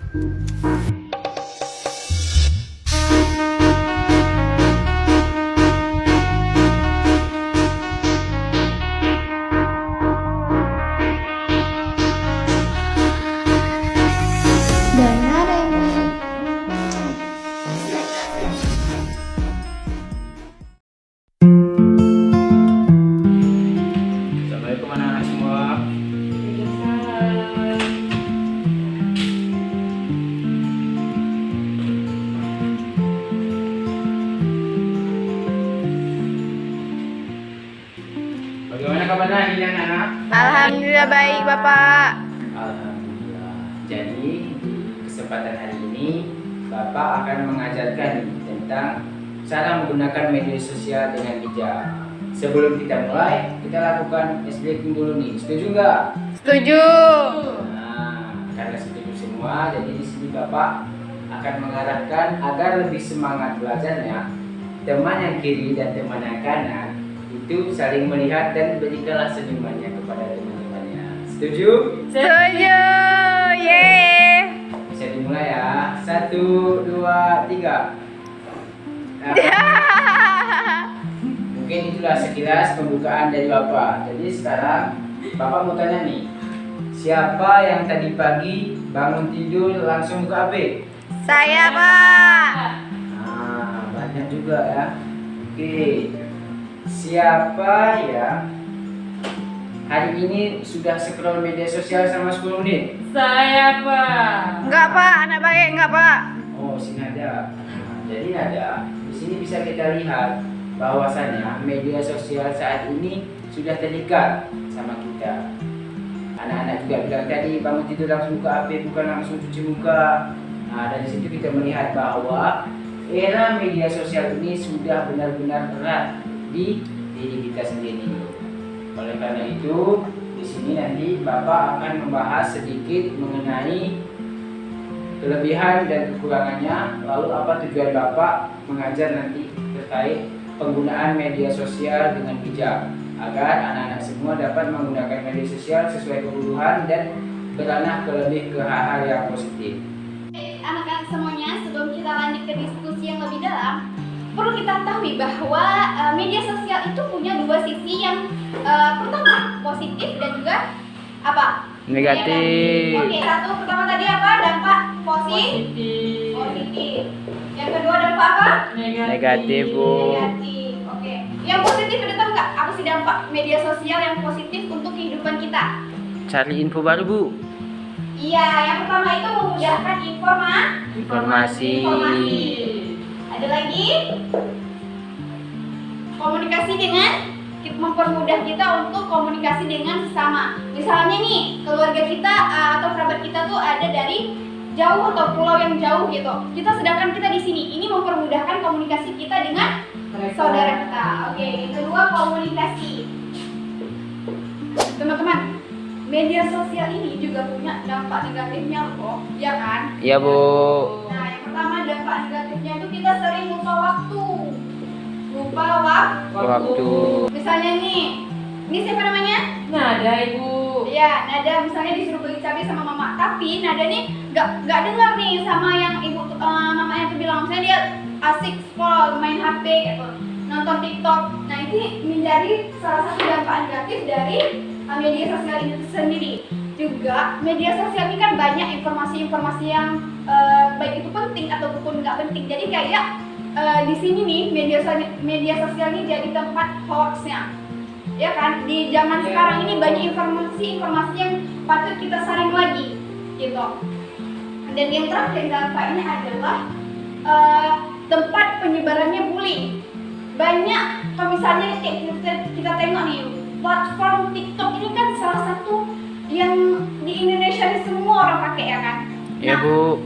Assalamualaikum anak-anak semua. Bagaimana kabarnya ini anak-anak? Alhamdulillah baik Bapak. Alhamdulillah. Jadi kesempatan hari ini Bapak akan mengajarkan tentang cara menggunakan media sosial dengan bijak. Sebelum kita mulai, kita lakukan ice breaking dulu nih. Setuju nggak? Setuju. Nah, karena setuju semua, jadi di sini Bapak akan mengarahkan agar lebih semangat belajarnya. Teman yang kiri dan teman yang kanan itu saling melihat dan berikanlah senyumannya kepada teman-temannya. Setuju? Setuju. Yeay. Bisa dimulai ya. 1, 2, 3. Nah, mungkin itulah sekilas pembukaan dari Bapak. Jadi sekarang Bapak mau tanya nih, siapa yang tadi pagi bangun tidur langsung buka HP? Saya Pak. Nah, banyak juga ya. Oke, siapa ya hari ini sudah scroll media sosial selama 10 menit? Saya Pak. Enggak Pak, anak baik enggak Pak. Oh, sini ada. Nah, jadi ada. Di sini bisa kita lihat bahwasanya media sosial saat ini sudah terikat sama kita. Anak-anak juga bilang tadi bangun tidur langsung buka HP, bukan langsung cuci muka. Nah, dari situ kita melihat bahwa era media sosial ini sudah benar-benar erat di diri kita sendiri. Oleh karena itu, di sini nanti Bapak akan membahas sedikit mengenai kelebihan dan kekurangannya, lalu apa tujuan Bapak mengajar nanti terkait penggunaan media sosial dengan bijak agar anak-anak semua dapat menggunakan media sosial sesuai kebutuhan dan beranah ke hal-hal yang positif. Anak-anak semuanya, sebelum kita lanjut ke diskusi yang lebih dalam, perlu kita ketahui bahwa media sosial itu punya dua sisi yang pertama positif dan juga apa? Negatif. Oke, satu pertama tadi apa? Dampak positif. Yang kedua dampak apa? Negatif, Bu. Negatif. Oke. Yang positif udah tahu nggak? Apa sih dampak media sosial yang positif untuk kehidupan kita? Cari info baru, Bu. Iya, yang pertama itu memudahkan Informasi. Ada lagi? Komunikasi dengan mempermudah kita untuk komunikasi dengan sesama. Misalnya nih, keluarga kita atau kerabat kita tuh ada dari jauh atau pulau yang jauh gitu. Sedangkan kita di sini, ini mempermudahkan komunikasi kita dengan saudara kita. Oke, yang kedua komunikasi. Teman-teman, media sosial ini juga punya dampak negatifnya loh, ya kan? Iya, Bu. Nah, yang pertama dampak negatifnya itu kita sering lupa waktu. Waktu. Misalnya nih, ini siapa namanya? Nada Ibu. Iya, Nada misalnya disuruh beli cabai sama mama, tapi Nada nih nggak dengar nih sama yang ibu mamanya tuh bilang. Misalnya dia asik scroll, main HP, gitu, nonton TikTok. Nah, ini menjadi salah satu dampak negatif dari media sosial ini sendiri. Juga media sosial ini kan banyak informasi-informasi yang baik itu penting ataupun nggak penting. Jadi kayak di sini nih media sosial ini jadi tempat hoaxnya, ya kan? Di zaman sekarang ini banyak informasi yang patut kita saring lagi, gitu. Dan yang terakhir dampaknya adalah tempat penyebarannya bullying. Banyak, kalau misalnya kita tengok nih, platform TikTok ini kan salah satu yang di Indonesia ini semua orang pakai, ya kan? Iya, Bu.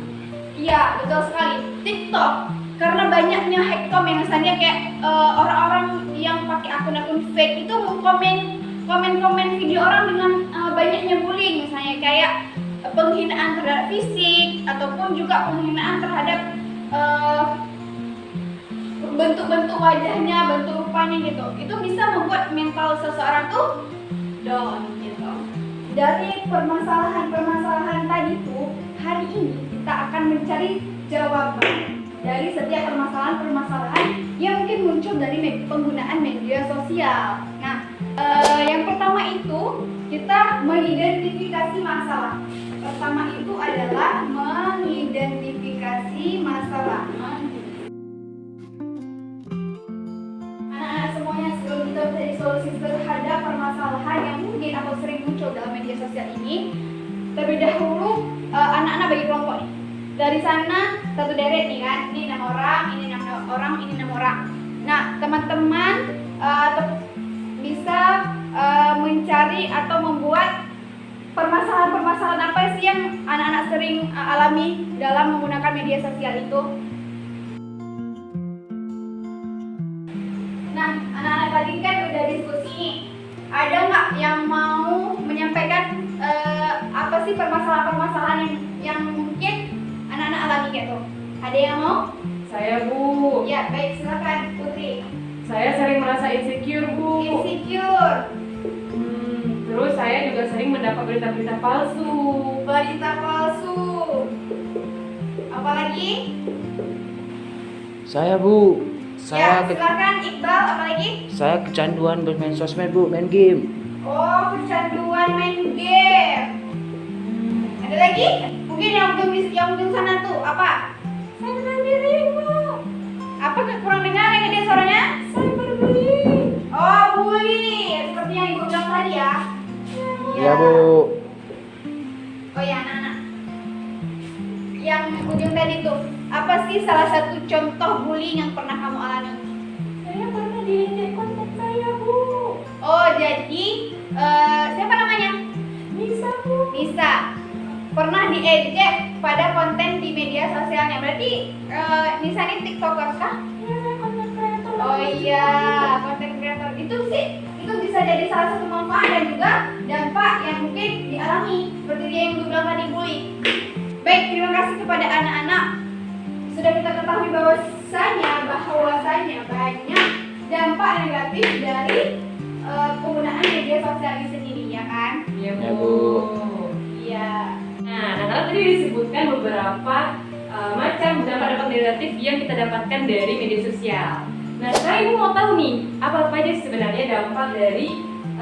Iya, betul sekali. TikTok karena banyaknya hate comment, misalnya kayak orang-orang yang pakai akun-akun fake itu komen video orang dengan banyaknya bullying, misalnya kayak penghinaan terhadap fisik ataupun juga penghinaan terhadap bentuk-bentuk wajahnya, bentuk rupanya gitu. Itu bisa membuat mental seseorang tuh down gitu. Dari permasalahan tadi tuh hari ini kita akan mencari jawaban dari setiap permasalahan-permasalahan yang mungkin muncul dari penggunaan media sosial. Nah, yang pertama itu kita mengidentifikasi masalah. Pertama itu adalah mengidentifikasi masalah. Anak-anak semuanya, sebelum kita mencari solusi terhadap permasalahan yang mungkin atau sering muncul dalam media sosial ini, terlebih dahulu anak-anak bagi kelompok nih. Dari sana satu deret nih kan, ini 6 orang, ini 6 orang, ini 6 orang. Nah, teman-teman bisa mencari atau membuat permasalahan-permasalahan apa sih yang anak-anak sering alami dalam menggunakan media sosial itu. Nah, anak-anak tadi kan udah diskusi nih. Ada nggak yang mau menyampaikan apa sih permasalahan-permasalahan yang mungkin anak-anak alami gitu? Ada yang mau? Saya, Bu. Ya, baik, silakan Putri. Saya sering merasa insecure, Bu. Insecure, Terus saya juga sering mendapat berita-berita palsu. berita palsu. Apalagi? Saya Bu, Ya, silakan Iqbal, apalagi? saya kecanduan bermain sosmed Bu, main game. Oh, kecanduan main game. Ada lagi? Mungkin yang ujung sana tuh apa? Saya kenal dirimu. Apa kurang dengar yang dia suaranya? Saya berbully. Oh, bully. Seperti yang ibu bilang tadi ya. Iya Bu. Oh ya, anak-anak. Yang ujung tadi tuh, apa sih salah satu contoh bullying yang pernah kamu alami? Saya pernah di konten saya, Bu. Oh, jadi siapa namanya? Bisa, Bu. Nisa. Pernah diejek pada konten di media sosialnya. Berarti Nisa ini TikToker kah? Ya, saya konten kreator. Oh iya, konten kreator. Itu bisa jadi salah satu manfaat dan juga dampak yang mungkin dialami seperti dia yang bilang tadi, bully. Baik, terima kasih kepada anak-anak. Sudah kita ketahui bahwasanya banyak dampak negatif dari penggunaan media sosial ini sendiri, ya kan? Iya, Ya, Bu. Bu. Iya. Nah, anak-anak tadi disebutkan beberapa macam dampak-dampak negatif yang kita dapatkan dari media sosial. Nah, sekarang Ibu mau tahu nih, apa aja sebenarnya dampak dari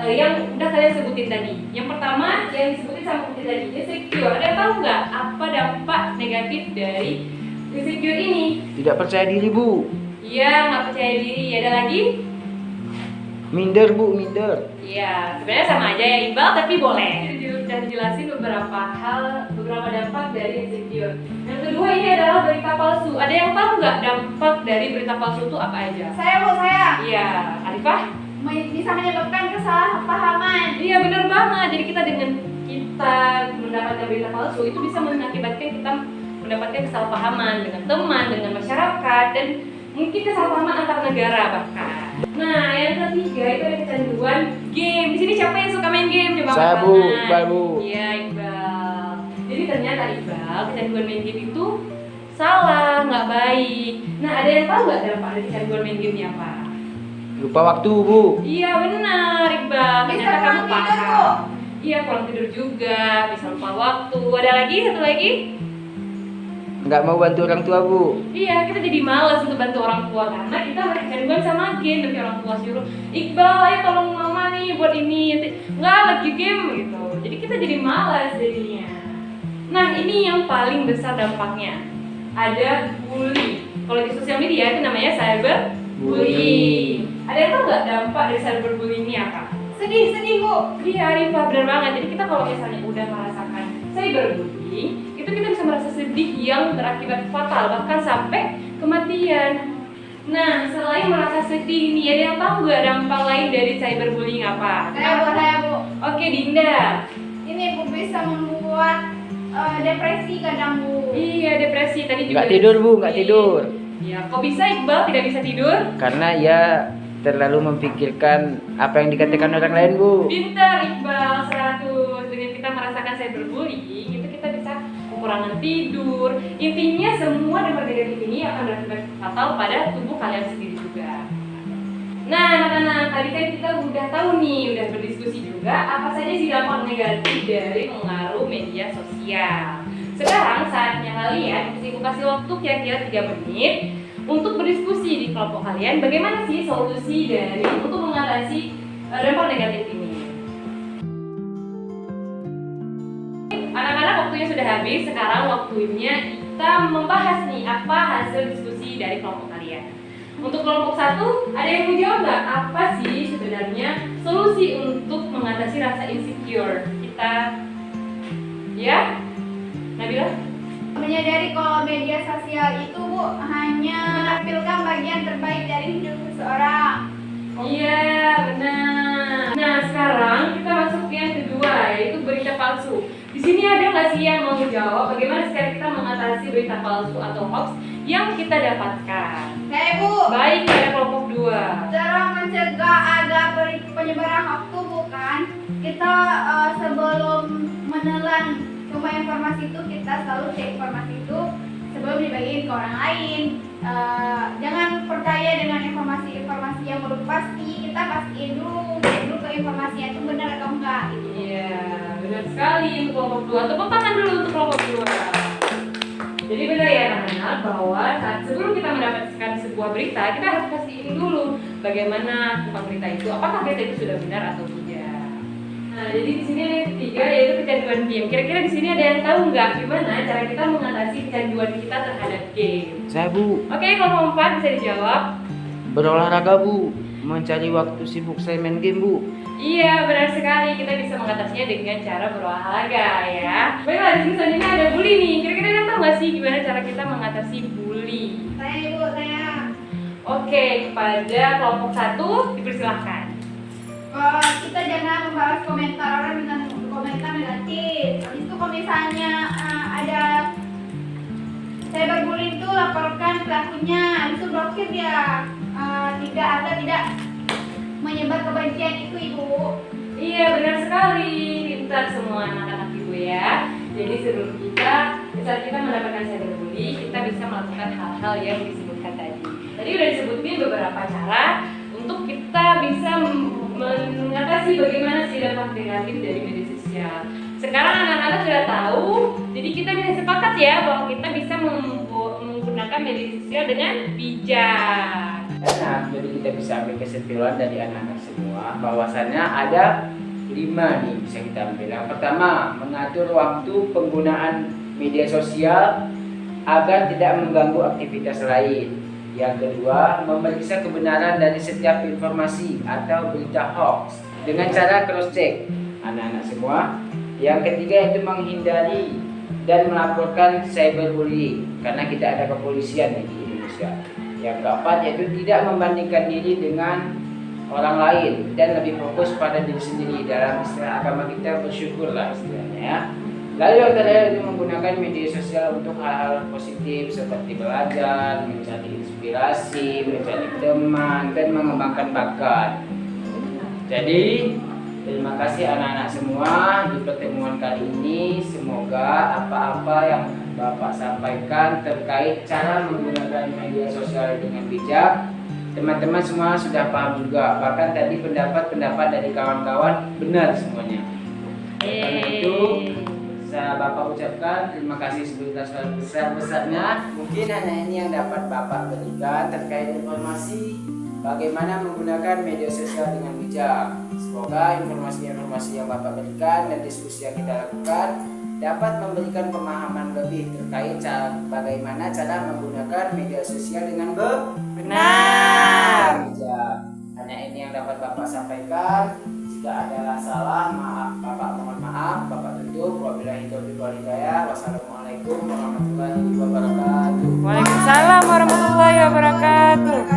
yang udah kalian sebutin tadi. Yang pertama, yang disebutin sama Putri tadi, insecure. Ada yang tahu nggak apa dampak negatif dari insecure ini? Tidak percaya diri Bu. Iya, nggak percaya diri. Ada lagi? Minder Bu, minder. Iya, sebenarnya sama aja ya Iqbal, tapi boleh. Udah jelasin beberapa dampak dari insecure. Yang kedua ini adalah berita palsu. Ada yang tahu nggak dampak dari berita palsu itu apa aja? Saya. Iya, Arifah? Bisa menyebabkan kesalahpahaman. Iya benar banget. Jadi dengan kita mendapatkan berita palsu itu bisa mengakibatkan kita mendapatkan kesalahpahaman dengan teman, dengan masyarakat, dan mungkin kesalahpahaman antar negara bahkan. Nah, yang ketiga itu ada kecanduan game. Di sini siapa yang suka main game? Coba Saya, angkat Bu. tangan. Iqbal, Bu. Iya, Iqbal. Jadi ternyata Iqbal, kecanduan main game itu salah, nggak baik. Nah, ada yang tahu nggak dampak dari kecanduan main game ini apa? Lupa waktu Bu. Iya benar, Iqbal. Bisa Ternyata kamu kurang tidur, paham. Bu. Iya, kurang tidur juga, bisa lupa waktu. Ada lagi, satu lagi? Nggak mau bantu orang tua Bu. Iya, kita jadi malas untuk bantu orang tua karena kita masih kecanduan sama game. Nanti orang tua suruh, Iqbal, ayo tolong mama nih buat ini. Nanti, nggak, lagi game gitu. Jadi kita jadi malas jadinya. Nah, ini yang paling besar dampaknya. Ada bully. Kalau di sosial media itu namanya cyberbullying. Ada yang tahu nggak dampak dari cyberbullying ini apa? Sedih, Bu. Iya, Arifah, benar banget. Jadi kita kalau misalnya udah merasakan cyberbullying, itu kita bisa merasa sedih yang berakibat fatal, bahkan sampai kematian. Nah, selain merasa sedih ini, ada yang tahu nggak dampak lain dari cyberbullying apa? Saya, Bu. Oke, Dinda. Ini Bu bisa membuat depresi kadang, Bu. Iya, depresi. Tadi juga Nggak tidur Bu, nggak tidur. Iya, kok bisa Iqbal tidak bisa tidur? Karena ya terlalu memikirkan apa yang dikatakan orang lain Bu. Pintar Iqbal, 100. Dengan kita merasakan cyberbullying, itu kita bisa kekurangan tidur. Intinya semua dampak negatif ini akan berakibat fatal pada tubuh kalian sendiri juga. Nah, anak-anak, tadi kan kita udah tahu nih, udah berdiskusi juga apa saja sih dampak negatif dari pengaruh media sosial. Sekarang saatnya kalian ibu kasih waktu kira-kira 3 menit untuk berdiskusi di kelompok kalian bagaimana sih solusi dari untuk mengatasi dampak negatif ini. Anak-anak, waktunya sudah habis. Sekarang waktunya kita membahas nih apa hasil diskusi dari kelompok kalian. Untuk kelompok 1, ada yang mau jawab nggak? Apa sih sebenarnya solusi untuk mengatasi rasa insecure kita? Ya, Nabila? Menyadari kalau media sosial itu Bu hanya menampilkan bagian terbaik dari hidup seseorang. Iya, benar. Nah, sekarang kita masuk ke yang kedua, yaitu berita palsu. Di sini ada nggak sih yang mau jawab bagaimana sekarang kita mengatasi berita palsu atau hoax yang kita dapatkan? Saya Bu, Baik, pada kelompok 2. cara mencegah ada penyebaran hoax itu bukan kita sebelum menelan semua informasi itu kita selalu cek informasi itu sebelum dibagiin ke orang lain. Jangan percaya dengan informasi yang belum pasti. Kita pastiin dulu, cek dulu ke informasinya itu benar atau enggak. Gitu. Iya, benar sekali untuk kelompok 2. Tepuk tangan dulu untuk kelompok 2. Jadi benar ya anak-anak bahwa sebelum kita mendapatkan sebuah berita, kita harus pastiin dulu bagaimana tentang berita itu, apakah berita itu sudah benar atau tidak. Nah, jadi di sini ada yang ketiga yaitu kecanduan game. Kira-kira di sini ada yang tahu nggak gimana cara kita mengatasi kecanduan kita terhadap game? Saya Bu, Oke, kelompok 4 bisa dijawab. berolahraga Bu, mencari waktu sibuk saya main game Bu. Iya, benar sekali. Kita bisa mengatasinya dengan cara berolahraga ya. Baiklah, di sini selanjutnya ada bully nih. Kira-kira kalian tahu nggak sih gimana cara kita mengatasi bully? Saya Ibu, saya Oke, kepada kelompok 1 dipersilahkan. kita jangan membalas komentar orang dengan komentar negatif. Habis itu kalau misalnya ada cyberbullying itu laporkan pelakunya, habis itu blokir dia. Tidak menyebar kebencian itu Ibu. Iya, benar sekali. Pintar semua anak-anak ibu ya. Jadi sebelum saat kita mendapatkan cyberbully, kita bisa melakukan hal-hal yang disebutkan tadi. Tadi udah disebutin beberapa cara untuk kita bisa mengatasi bagaimana sih dampak negatif dari media sosial. Sekarang anak-anak sudah tahu, jadi kita bisa sepakat ya bahwa kita bisa menggunakan media sosial dengan bijak. Nah, jadi kita bisa ambil kesimpulan dari anak-anak semua bahwasannya ada 5 nih bisa kita ambil. Yang pertama, mengatur waktu penggunaan media sosial agar tidak mengganggu aktivitas lain. Yang kedua, memeriksa kebenaran dari setiap informasi atau berita hoax dengan cara cross check anak-anak semua. Yang ketiga itu menghindari dan melaporkan cyberbullying karena kita ada kepolisian di Indonesia. Yang keempat yaitu tidak membandingkan diri dengan orang lain dan lebih fokus pada diri sendiri. Dalam istilah agama kita bersyukurlah istilahnya ya. Lalu yang terakhir itu menggunakan media sosial untuk hal-hal positif seperti belajar, mencari inspirasi, mencari teman, dan mengembangkan bakat. Jadi terima kasih anak-anak semua di pertemuan kali ini. Semoga apa-apa yang Bapak sampaikan terkait cara menggunakan media sosial dengan bijak, teman-teman semua sudah paham juga. Bahkan tadi pendapat-pendapat dari kawan-kawan benar semuanya. Karena itu saya Bapak ucapkan terima kasih sebesar-besarnya. Mungkin hanya ini yang dapat Bapak berikan terkait informasi bagaimana menggunakan media sosial dengan bijak. Semoga informasi-informasi yang Bapak berikan dan diskusi yang kita lakukan dapat memberikan pemahaman lebih terkait bagaimana cara menggunakan media sosial dengan benar. Hanya ini yang dapat Bapak sampaikan. Jika ada salah, maaf Bapak, mohon maaf. Bapak tutup. Wabillahi taufiq wal hidayah. Wassalamualaikum warahmatullahi wabarakatuh. Waalaikumsalam warahmatullahi wabarakatuh.